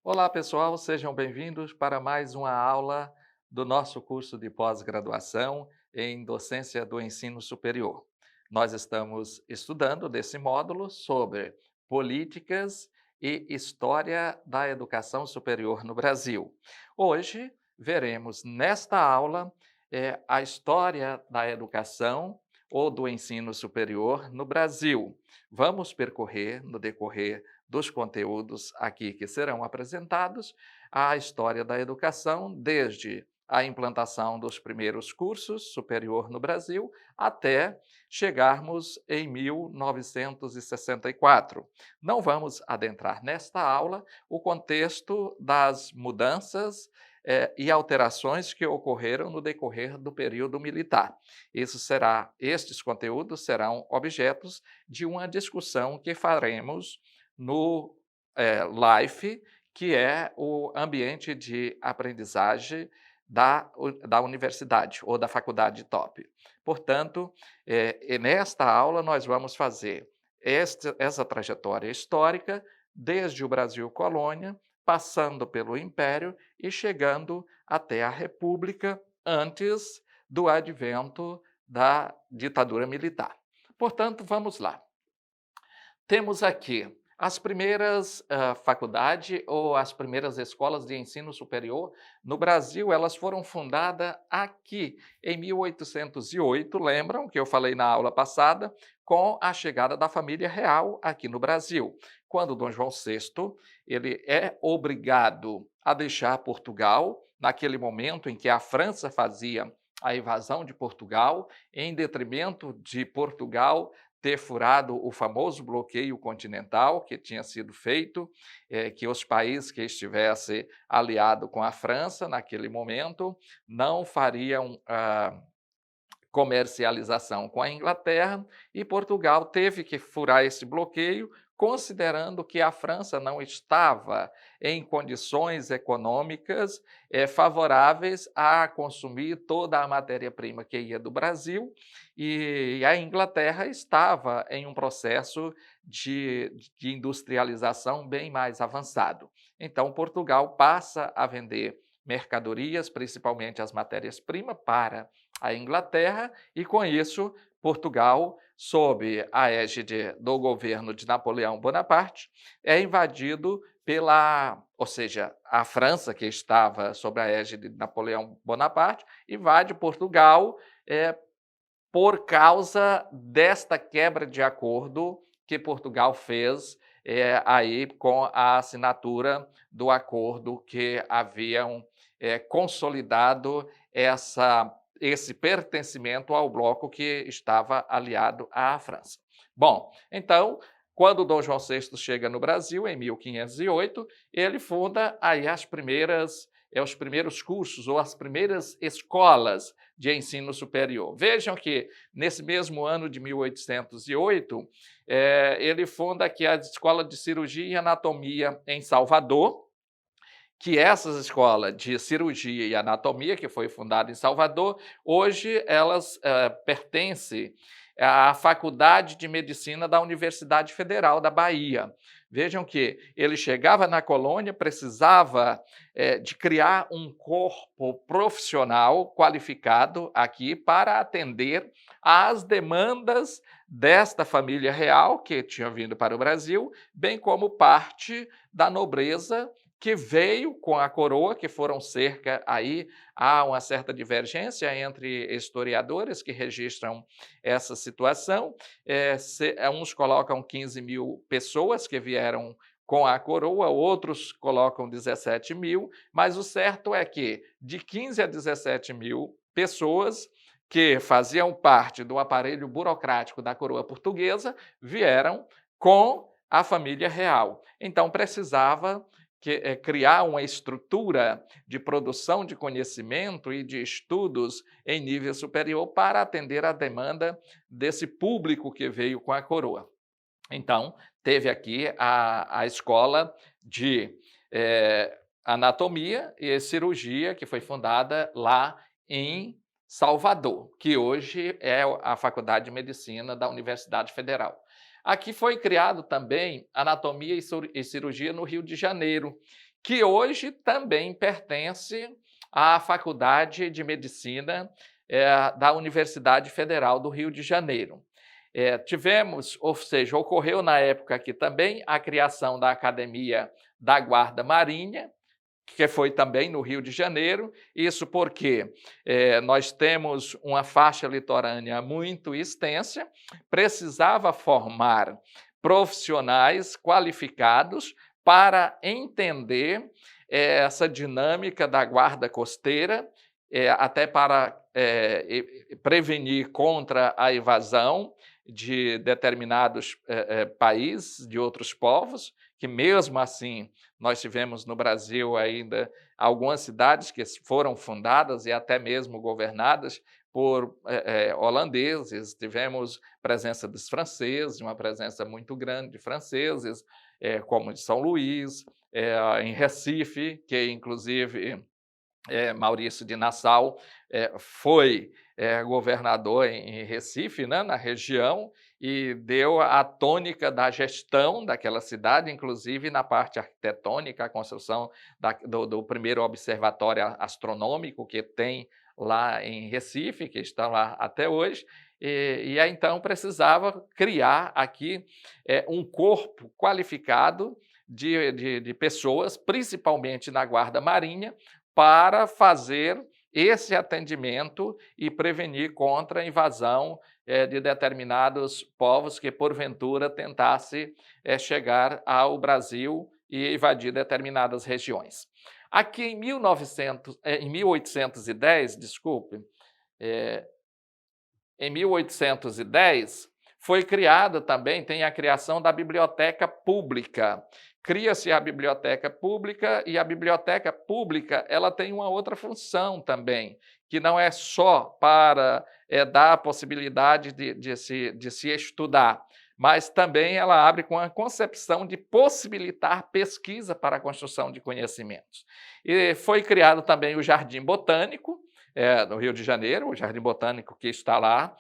Olá, pessoal, sejam bem-vindos para mais uma aula do nosso curso de pós-graduação em Docência do Ensino Superior. Nós estamos estudando desse módulo sobre políticas e história da educação superior no Brasil. Hoje veremos nesta aula a história da educação ou do ensino superior no Brasil. Vamos percorrer no decorrer dos conteúdos aqui que serão apresentados, a história da educação, desde a implantação dos primeiros cursos superior no Brasil até chegarmos em 1964. Não vamos adentrar nesta aula o contexto das mudanças e alterações que ocorreram no decorrer do período militar. Estes conteúdos serão objetos de uma discussão que faremos no LIFE, que é o ambiente de aprendizagem da universidade ou da faculdade top. Portanto, nesta aula nós vamos fazer essa trajetória histórica desde o Brasil colônia, passando pelo Império e chegando até a República antes do advento da ditadura militar. Portanto, vamos lá. Temos aqui as primeiras faculdades ou as primeiras escolas de ensino superior no Brasil, elas foram fundadas aqui em 1808, lembram que eu falei na aula passada, com a chegada da família real aqui no Brasil, quando Dom João VI ele é obrigado a deixar Portugal, naquele momento em que a França fazia a invasão de Portugal, em detrimento de Portugal ter furado o famoso bloqueio continental que tinha sido feito, que os países que estivessem aliados com a França naquele momento não fariam comercialização com a Inglaterra, e Portugal teve que furar esse bloqueio, considerando que a França não estava em condições econômicas favoráveis a consumir toda a matéria-prima que ia do Brasil, e a Inglaterra estava em um processo de industrialização bem mais avançado. Então, Portugal passa a vender mercadorias, principalmente as matérias-primas, para a Inglaterra, e com isso Portugal, sob a égide do governo de Napoleão Bonaparte, é invadido ou seja, a França, que estava sob a égide de Napoleão Bonaparte, invade Portugal por causa desta quebra de acordo que Portugal fez aí com a assinatura do acordo que haviam consolidado esse pertencimento ao bloco que estava aliado à França. Bom, então, quando Dom João VI chega no Brasil, em 1508, ele funda aí os primeiros cursos ou as primeiras escolas de ensino superior. Vejam que, nesse mesmo ano de 1808, ele funda aqui a Escola de Cirurgia e Anatomia em Salvador, que essas escolas de cirurgia e anatomia, que foi fundada em Salvador, hoje elas pertencem à Faculdade de Medicina da Universidade Federal da Bahia. Vejam que ele chegava na colônia, precisava de criar um corpo profissional qualificado aqui para atender às demandas desta família real que tinha vindo para o Brasil, bem como parte da nobreza que veio com a coroa, que foram cerca aí, há uma certa divergência entre historiadores que registram essa situação. Uns colocam 15 mil pessoas que vieram com a coroa, outros colocam 17 mil, mas o certo é que de 15 a 17 mil pessoas que faziam parte do aparelho burocrático da coroa portuguesa vieram com a família real. Então, precisava criar uma estrutura de produção de conhecimento e de estudos em nível superior para atender à demanda desse público que veio com a coroa. Então, teve aqui a escola de anatomia e cirurgia, que foi fundada lá em Salvador, que hoje é a Faculdade de Medicina da Universidade Federal. Aqui foi criado também anatomia e cirurgia no Rio de Janeiro, que hoje também pertence à Faculdade de Medicina da Universidade Federal do Rio de Janeiro. Tivemos, ou seja, ocorreu na época aqui também a criação da Academia da Guarda Marinha, que foi também no Rio de Janeiro. Isso porque nós temos uma faixa litorânea muito extensa, precisava formar profissionais qualificados para entender essa dinâmica da guarda costeira, até para prevenir contra a invasão de determinados países, de outros povos, que mesmo assim nós tivemos no Brasil ainda algumas cidades que foram fundadas e até mesmo governadas por holandeses, tivemos presença dos franceses, uma presença muito grande de franceses, como de São Luís, em Recife, que inclusive Maurício de Nassau foi governador em Recife, né, na região, e deu a tônica da gestão daquela cidade, inclusive na parte arquitetônica, a construção do primeiro observatório astronômico que tem lá em Recife, que está lá até hoje, e aí, então precisava criar aqui um corpo qualificado de pessoas, principalmente na Guarda Marinha, para fazer esse atendimento e prevenir contra a invasão de determinados povos que, porventura, tentasse chegar ao Brasil e invadir determinadas regiões. Aqui em 1810, desculpe, em 1810, foi criada também, tem a criação da Biblioteca Pública. Cria-se a Biblioteca Pública, e a Biblioteca Pública ela tem uma outra função também, que não é só para dar a possibilidade de se estudar, mas também ela abre com a concepção de possibilitar pesquisa para a construção de conhecimentos. E foi criado também o Jardim Botânico, no Rio de Janeiro, o Jardim Botânico que está lá,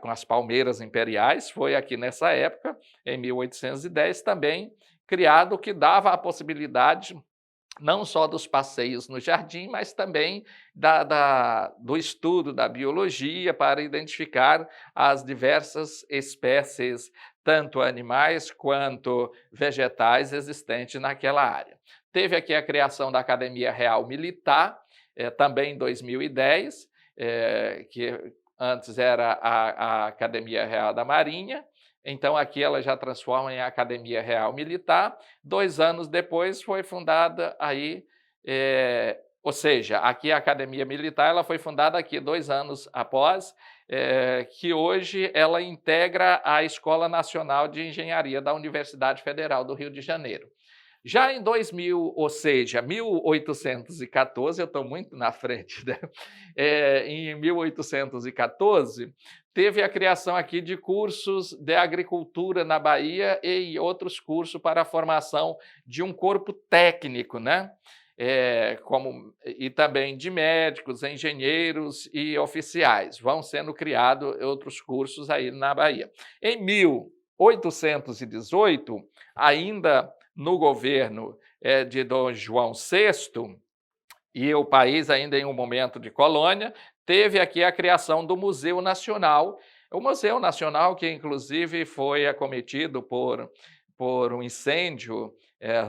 com as palmeiras imperiais, foi aqui nessa época, em 1810, também criado, que dava a possibilidade não só dos passeios no jardim, mas também do estudo da biologia para identificar as diversas espécies, tanto animais quanto vegetais, existentes naquela área. Teve aqui a criação da Academia Real Militar, também em 2010, que antes era a Academia Real da Marinha. Então, aqui ela já transforma em Academia Real Militar. 2 anos depois foi fundada aí, ou seja, aqui a Academia Militar ela foi fundada aqui 2 anos após, que hoje ela integra a Escola Nacional de Engenharia da Universidade Federal do Rio de Janeiro. Já em 2000, ou seja, 1814, eu estou muito na frente, né? Em 1814, teve a criação aqui de cursos de agricultura na Bahia e outros cursos para a formação de um corpo técnico, né? E também de médicos, engenheiros e oficiais. Vão sendo criados outros cursos aí na Bahia. Em 1818, ainda no governo de Dom João VI, e o país ainda em um momento de colônia, teve aqui a criação do Museu Nacional. O Museu Nacional, que inclusive foi acometido por um incêndio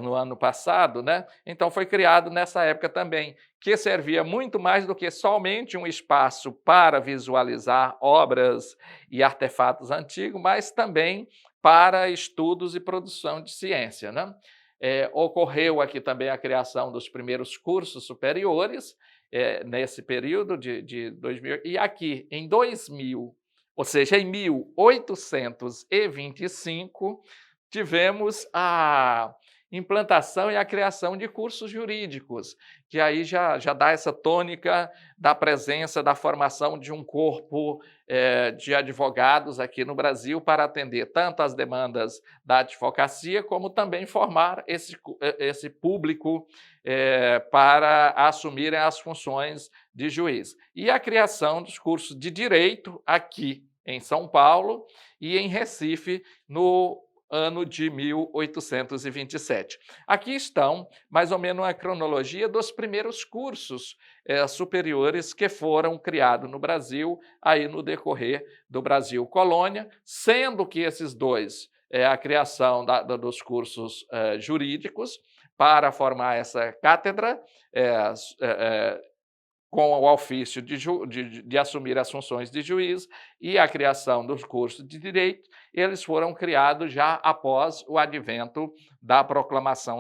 no ano passado, né? Então foi criado nessa época também, que servia muito mais do que somente um espaço para visualizar obras e artefatos antigos, mas também para estudos e produção de ciência, né? Ocorreu aqui também a criação dos primeiros cursos superiores, nesse período de 2000, e aqui em 2000, ou seja, em 1825, tivemos a implantação e a criação de cursos jurídicos, que aí já dá essa tônica da presença, da formação de um corpo de advogados aqui no Brasil para atender tanto as demandas da advocacia, como também formar esse público para assumirem as funções de juiz. E a criação dos cursos de direito aqui em São Paulo e em Recife, no ano de 1827. Aqui estão, mais ou menos, a cronologia dos primeiros cursos superiores que foram criados no Brasil, aí no decorrer do Brasil Colônia, sendo que esses dois é a criação dos cursos jurídicos para formar essa cátedra, é, é, com o ofício de assumir as funções de juiz e a criação dos cursos de direito, eles foram criados já após o advento da proclamação